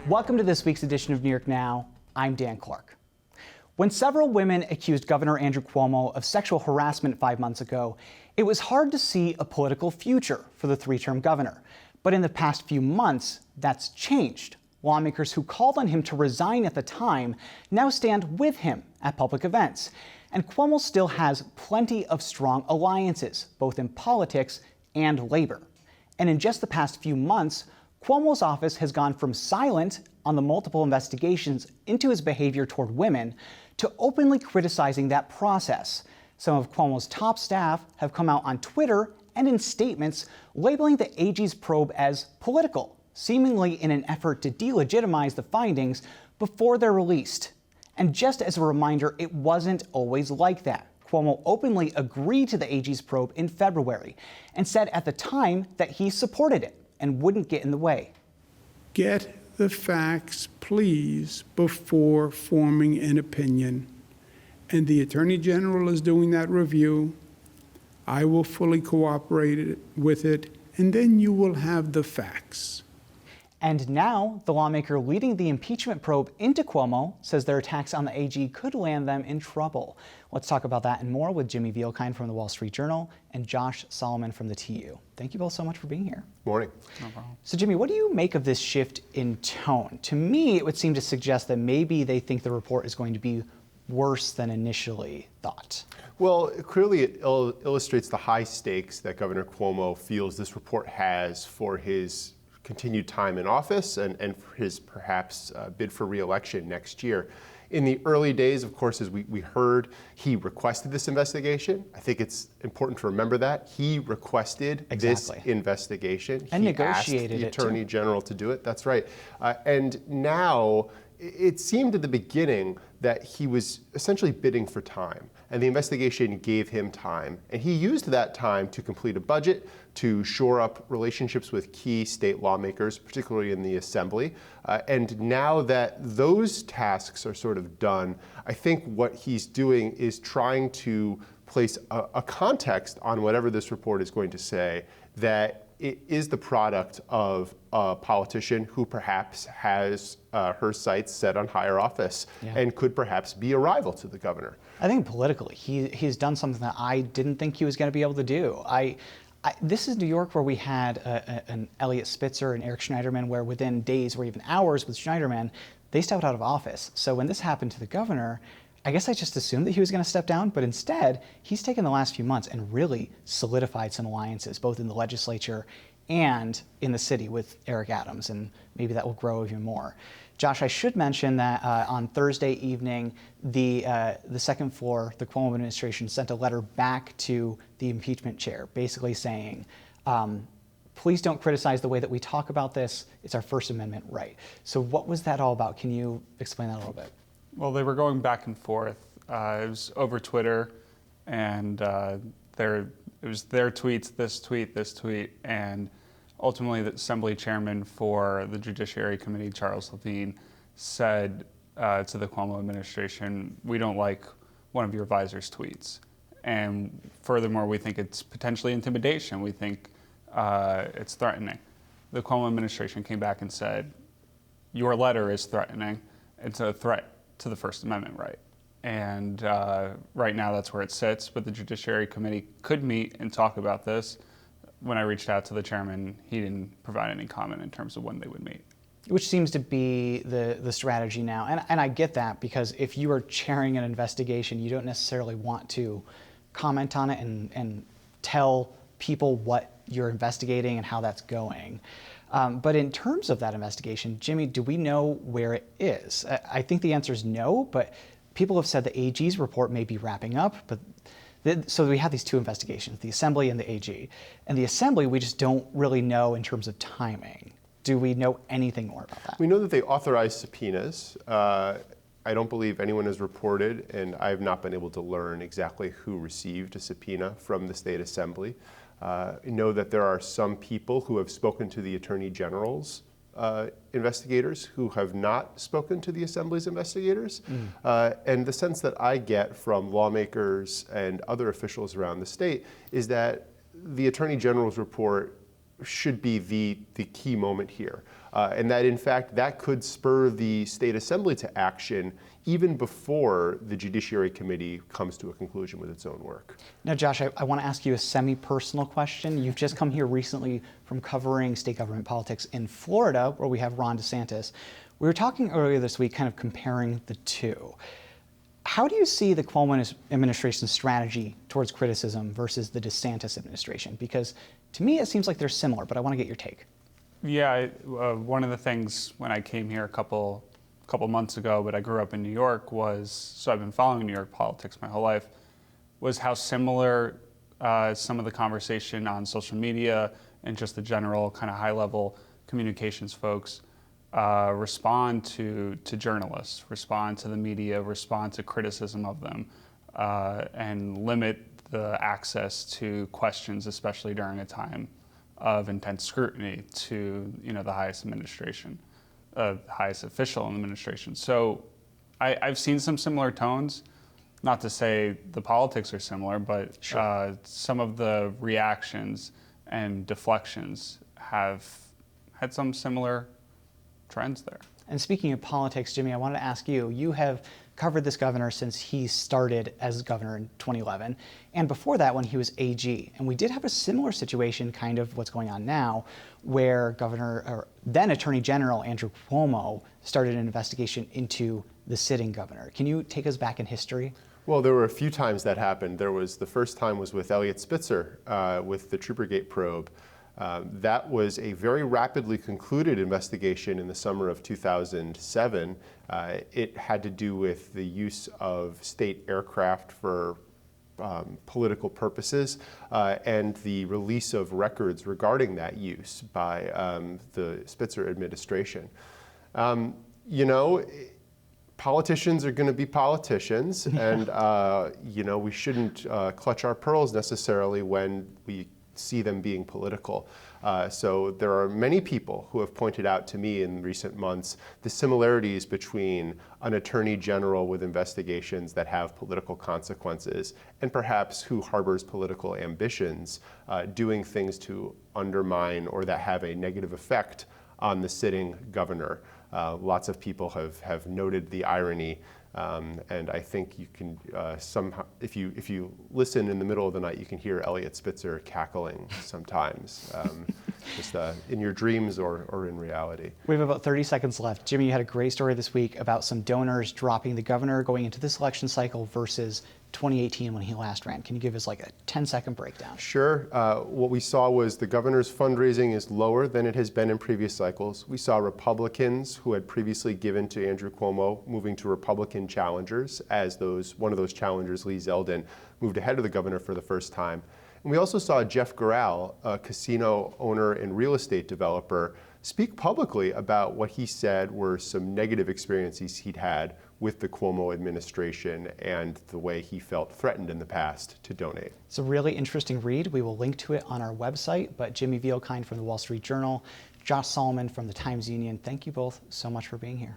Welcome to this week's edition of New York Now. I'm Dan Clark. When several women accused Governor Andrew Cuomo of sexual harassment 5 months ago, it was hard to see a political future for the three-term governor. But in the past few months, that's changed. Lawmakers who called on him to resign at the time now stand with him at public events. And Cuomo still has plenty of strong alliances, both in politics and labor. And in just the past few months, Cuomo's office has gone from silent on the multiple investigations into his behavior toward women to openly criticizing that process. Some of Cuomo's top staff have come out on Twitter and in statements labeling the AG's probe as political, seemingly in an effort to delegitimize the findings before they're released. And just as a reminder, it wasn't always like that. Cuomo openly agreed to the AG's probe in February and said at the time that he supported it and wouldn't get in the way. Get the facts, please, before forming an opinion. And the Attorney General is doing that review. I will fully cooperate with it, and then you will have the facts. And now, the lawmaker leading the impeachment probe into Cuomo says their attacks on the AG could land them in trouble. Let's talk about that and more with Jimmy Vielkind from the Wall Street Journal and Josh Solomon from the TU. Thank you both so much for being here. Morning. No problem. So Jimmy, what do you make of this shift in tone? To me, it would seem to suggest that maybe they think the report is going to be worse than initially thought. Well, clearly it illustrates the high stakes that Governor Cuomo feels this report has for his continued time in office and for his perhaps bid for re-election next year. In the early days, of course, as we heard, he requested this investigation. I think it's important to remember that. He requested this investigation. And he negotiated asked the Attorney General to do it. That's right. And now, it seemed at the beginning that he was essentially bidding for time, and the investigation gave him time. And he used that time to complete a budget, to shore up relationships with key state lawmakers, particularly in the Assembly. And now that those tasks are sort of done, I think what he's doing is trying to place a context on whatever this report is going to say, that it is the product of a politician who perhaps has her sights set on higher office and could perhaps be a rival to the governor. I think politically, he's done something that I didn't think he was going to be able to do. This is New York, where we had an Eliot Spitzer and Eric Schneiderman, where within days or even hours with Schneiderman, they stepped out of office. So when this happened to the governor, I guess I just assumed that he was going to step down, but instead, he's taken the last few months and really solidified some alliances, both in the legislature and in the city with Eric Adams, and maybe that will grow even more. Josh, I should mention that on Thursday evening, the second floor, the Cuomo administration, sent a letter back to the impeachment chair, basically saying, please don't criticize the way that we talk about this. It's our First Amendment right. So what was that all about? Can you explain that a little bit? Well, they were going back and forth. It was over Twitter, and it was their tweets, this tweet, and ultimately the Assembly Chairman for the Judiciary Committee, Charles Levine, said to the Cuomo administration, we don't like one of your advisors' tweets. And furthermore, we think it's potentially intimidation. We think it's threatening. The Cuomo administration came back and said, your letter is threatening. It's a threat to the First Amendment right. And right now that's where it sits, but the Judiciary Committee could meet and talk about this. When I reached out to the chairman, he didn't provide any comment in terms of when they would meet. Which seems to be the strategy now. And I get that, because if you are chairing an investigation, you don't necessarily want to comment on it and tell people what you're investigating and how that's going. But in terms of that investigation, Jimmy, do we know where it is? I think the answer is no, but people have said the AG's report may be wrapping up. But so we have these two investigations, the Assembly and the AG. And the Assembly, we just don't really know in terms of timing. Do we know anything more about that? We know that they authorized subpoenas. I don't believe anyone has reported, and I have not been able to learn exactly who received a subpoena from the State Assembly. I know that there are some people who have spoken to the Attorney General's investigators who have not spoken to the Assembly's investigators. And the sense that I get from lawmakers and other officials around the state is that the Attorney General's report should be the key moment here. and that in fact that could spur the state assembly to action even before the Judiciary Committee comes to a conclusion with its own work. Now, Josh, I want to ask you a semi-personal question. You've just come here recently from covering state government politics in Florida, where we have Ron DeSantis. We were talking earlier this week, kind of comparing the two. How do you see the Cuomo administration's strategy towards criticism versus the DeSantis administration? Because to me, it seems like they're similar, but I want to get your take. Yeah, one of the things when I came here a couple months ago, but I grew up in New York, so I've been following New York politics my whole life, was how similar some of the conversation on social media and just the general kind of high-level communications folks respond to journalists, respond to the media, respond to criticism of them, and limit the access to questions, especially during a time of intense scrutiny to the highest administration, highest official in the administration. So I've seen some similar tones. Not to say the politics are similar, but sure. Some of the reactions and deflections have had some similar trends there. And speaking of politics, Jimmy, I wanted to ask you, you have covered this governor since he started as governor in 2011, and before that when he was AG. And we did have a similar situation, kind of what's going on now, where then Attorney General Andrew Cuomo started an investigation into the sitting governor. Can you take us back in history? Well, there were a few times that happened. The first time was with Eliot Spitzer with the Troopergate probe. That was a very rapidly concluded investigation in the summer of 2007. It had to do with the use of state aircraft for political purposes and the release of records regarding that use by the Spitzer administration. Politicians are going to be politicians, and we shouldn't clutch our pearls necessarily when we see them being political. So there are many people who have pointed out to me in recent months the similarities between an attorney general with investigations that have political consequences and perhaps who harbors political ambitions doing things to undermine or that have a negative effect on the sitting governor. Lots of people have noted the irony, and I think you can somehow, if you listen in the middle of the night, you can hear Eliot Spitzer cackling sometimes, just in your dreams or in reality. We have about 30 seconds left. Jimmy, you had a great story this week about some donors dropping the governor going into this election cycle versus 2018 when he last ran. Can you give us like a 10-second breakdown? Sure. What we saw was the governor's fundraising is lower than it has been in previous cycles. We saw Republicans who had previously given to Andrew Cuomo moving to Republican challengers, as one of those challengers, Lee Zeldin, moved ahead of the governor for the first time. And we also saw Jeff Gural, a casino owner and real estate developer, speak publicly about what he said were some negative experiences he'd had with the Cuomo administration and the way he felt threatened in the past to donate. It's a really interesting read. We will link to it on our website. But Jimmy Vielkind from the Wall Street Journal, Josh Solomon from the Times-Union, thank you both so much for being here.